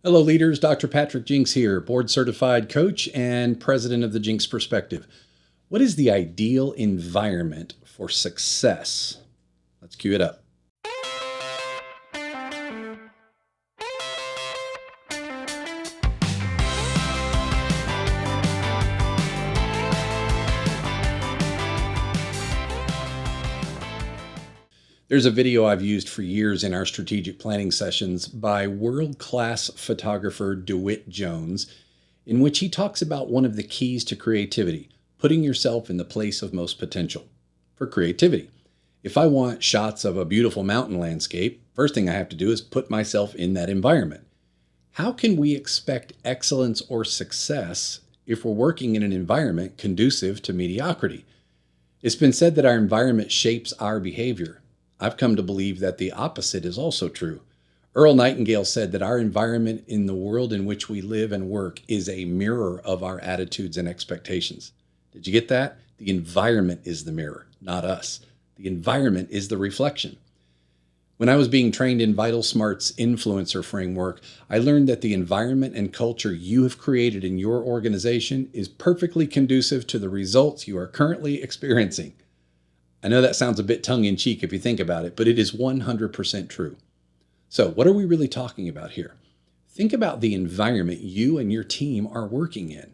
Hello, leaders. Dr. Patrick Jinks here, board certified coach and president of the Jinks Perspective. What is the ideal environment for success? Let's cue it up. There's a video I've used for years in our strategic planning sessions by world-class photographer DeWitt Jones, in which he talks about one of the keys to creativity, putting yourself in the place of most potential for creativity. If I want shots of a beautiful mountain landscape, first thing I have to do is put myself in that environment. How can we expect excellence or success if we're working in an environment conducive to mediocrity? It's been said that our environment shapes our behavior. I've come to believe that the opposite is also true. Earl Nightingale said that our environment in the world in which we live and work is a mirror of our attitudes and expectations. Did you get that? The environment is the mirror, not us. The environment is the reflection. When I was being trained in Vital Smart's influencer framework, I learned that the environment and culture you have created in your organization is perfectly conducive to the results you are currently experiencing. I know that sounds a bit tongue-in-cheek if you think about it, but it is 100% true. So what are we really talking about here? Think about the environment you and your team are working in.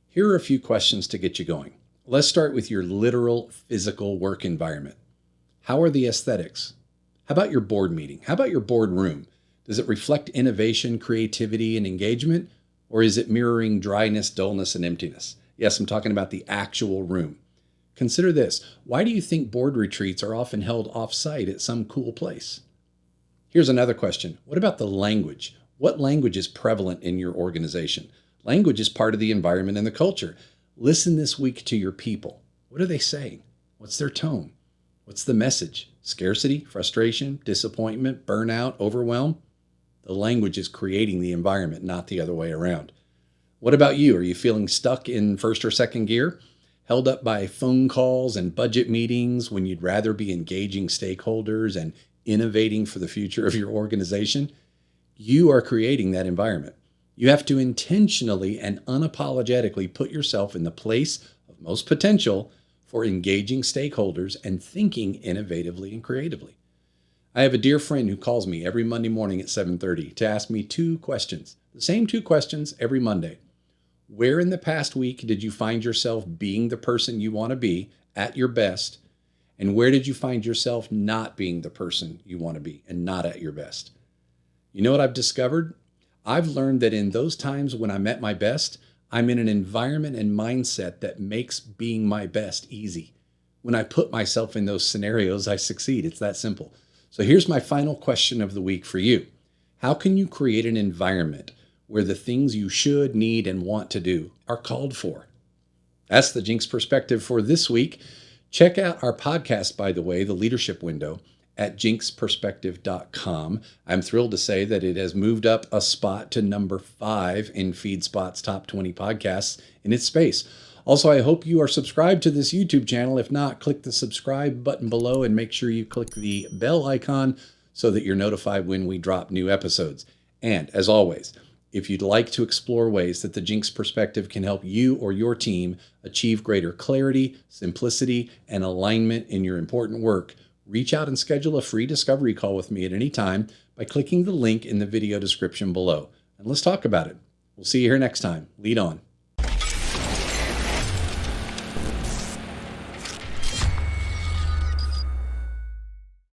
Here are a few questions to get you going. Let's start with your literal physical work environment. How are the aesthetics? How about your board meeting? How about your boardroom? Does it reflect innovation, creativity, and engagement? Or is it mirroring dryness, dullness, and emptiness? Yes, I'm talking about the actual room. Consider this. Why do you think board retreats are often held off-site at some cool place? Here's another question. What about the language? What language is prevalent in your organization? Language is part of the environment and the culture. Listen this week to your people. What are they saying? What's their tone? What's the message? Scarcity, frustration, disappointment, burnout, overwhelm? The language is creating the environment, not the other way around. What about you? Are you feeling stuck in first or second gear? Held up by phone calls and budget meetings when you'd rather be engaging stakeholders and innovating for the future of your organization? You are creating that environment. You have to intentionally and unapologetically put yourself in the place of most potential for engaging stakeholders and thinking innovatively and creatively. I have a dear friend who calls me every Monday morning at 7:30 to ask me two questions, the same two questions every Monday. Where in the past week did you find yourself being the person you want to be at your best? And where did you find yourself not being the person you want to be and not at your best? You know what I've discovered? I've learned that in those times when I'm at my best, I'm in an environment and mindset that makes being my best easy. When I put myself in those scenarios, I succeed. It's that simple. So here's my final question of the week for you. How can you create an environment where the things you should, need, and want to do are called for? That's the Jinx Perspective for this week. Check out our podcast, by the way, The Leadership Window, at jinxperspective.com. I'm thrilled to say that it has moved up a spot to number 5 in FeedSpot's top 20 podcasts in its space. Also, I hope you are subscribed to this YouTube channel. If not, click the subscribe button below and make sure you click the bell icon so that you're notified when we drop new episodes. And as always, if you'd like to explore ways that the Jinx Perspective can help you or your team achieve greater clarity, simplicity, and alignment in your important work, reach out and schedule a free discovery call with me at any time by clicking the link in the video description below. And let's talk about it. We'll see you here next time. Lead on.